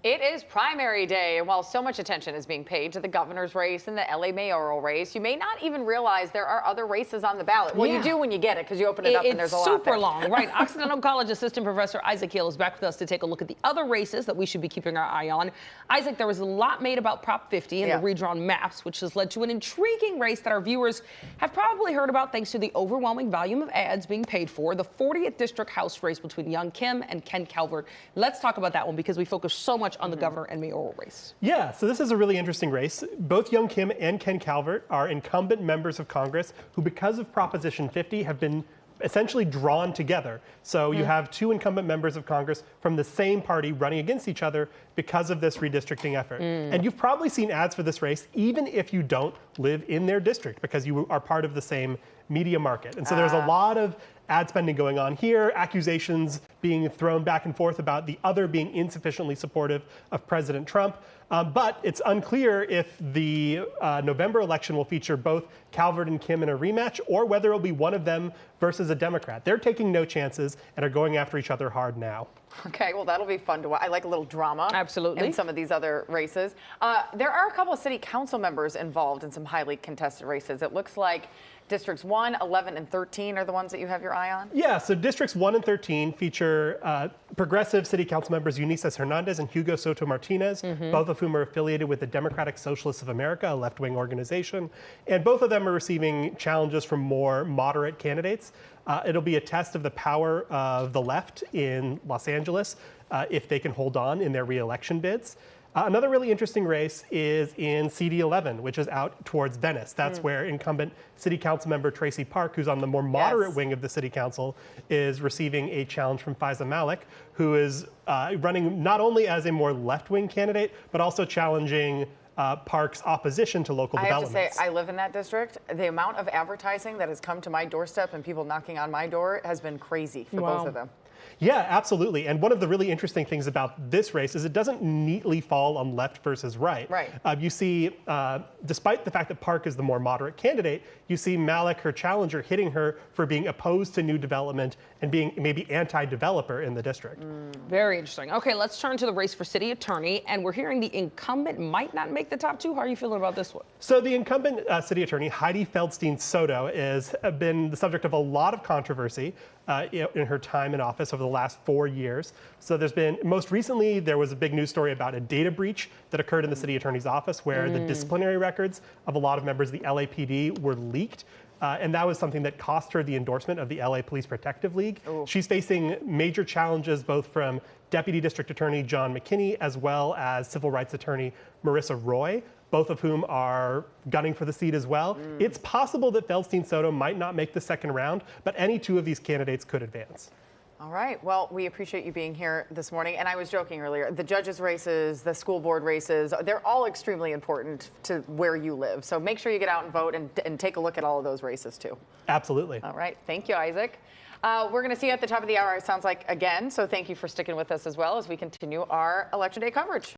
It is primary day, and while so much attention is being paid to the governor's race and the LA mayoral race, you may not even realize there are other races on the ballot. Well, you do when you get it, because you open it up and there's a lot there. It's super long, right? Occidental College Assistant Professor Isaac Hale is back with us to take a look at the other races that we should be keeping our eye on. Isaac, there was a lot made about Prop 50 and the redrawn maps, which has led to an intriguing race that our viewers have probably heard about thanks to the overwhelming volume of ads being paid for, the 40th District House race between Young Kim and Ken Calvert. Let's talk about that one because we focus so much on the governor and mayoral race. Yeah, so this is a really interesting race. Both Young Kim and Ken Calvert are incumbent members of Congress who, because of Proposition 50, have been essentially drawn together. So you have two incumbent members of Congress from the same party running against each other because of this redistricting effort. And you've probably seen ads for this race, even if you don't live in their district, because you are part of the same media market. And so there's a lot of ad spending going on here, accusations being thrown back and forth about the other being insufficiently supportive of President Trump. But it's unclear if the November election will feature both Calvert and Kim in a rematch, or whether it'll be one of them versus a Democrat. They're taking no chances and are going after each other hard now. Okay, well, that'll be fun to watch. I like a little drama. Absolutely. In some of these other races. There are a couple of city council members involved in some highly contested races. It looks like Districts 1, 11, and 13 are the ones that you have your eye on? Yeah, so Districts 1 and 13 feature progressive city council members Eunices Hernandez and Hugo Soto Martinez, both of whom are affiliated with the Democratic Socialists of America, a left-wing organization. And both of them are receiving challenges from more moderate candidates. It'll be a test of the power of the left in Los Angeles if they can hold on in their re-election bids. Another really interesting race is in CD11, which is out towards Venice. That's where incumbent city council member Tracy Park, who's on the more moderate wing of the city council, is receiving a challenge from Faiza Malik, who is running not only as a more left-wing candidate, but also challenging Park's opposition to local developments. I have to say, I live in that district. The amount of advertising that has come to my doorstep and people knocking on my door has been crazy for both of them. Yeah, absolutely. And one of the really interesting things about this race is it doesn't neatly fall on left versus right. You see, despite the fact that Park is the more moderate candidate, you see Malik, her challenger, hitting her for being opposed to new development and being maybe anti-developer in the district. Very interesting. Okay, let's turn to the race for city attorney. And we're hearing the incumbent might not make the top two. How are you feeling about this one? So the incumbent city attorney, Heidi Feldstein Soto, has been the subject of a lot of controversy in her time in office over the last 4 years. So there's been, most recently, there was a big news story about a data breach that occurred in the city attorney's office where the disciplinary records of a lot of members of the LAPD were leaked. And that was something that cost her the endorsement of the LA Police Protective League. She's facing major challenges both from Deputy District Attorney John McKinney as well as Civil Rights Attorney Marissa Roy, both of whom are gunning for the seat as well. It's possible that Feldstein Soto might not make the second round, but any two of these candidates could advance. All right. Well, we appreciate you being here this morning. And I was joking earlier, the judges' races, the school board races, they're all extremely important to where you live. So make sure you get out and vote and take a look at all of those races, too. Absolutely. All right. Thank you, Isaac. We're going to see you at the top of the hour, it sounds like, again. So thank you for sticking with us as well as we continue our Election Day coverage.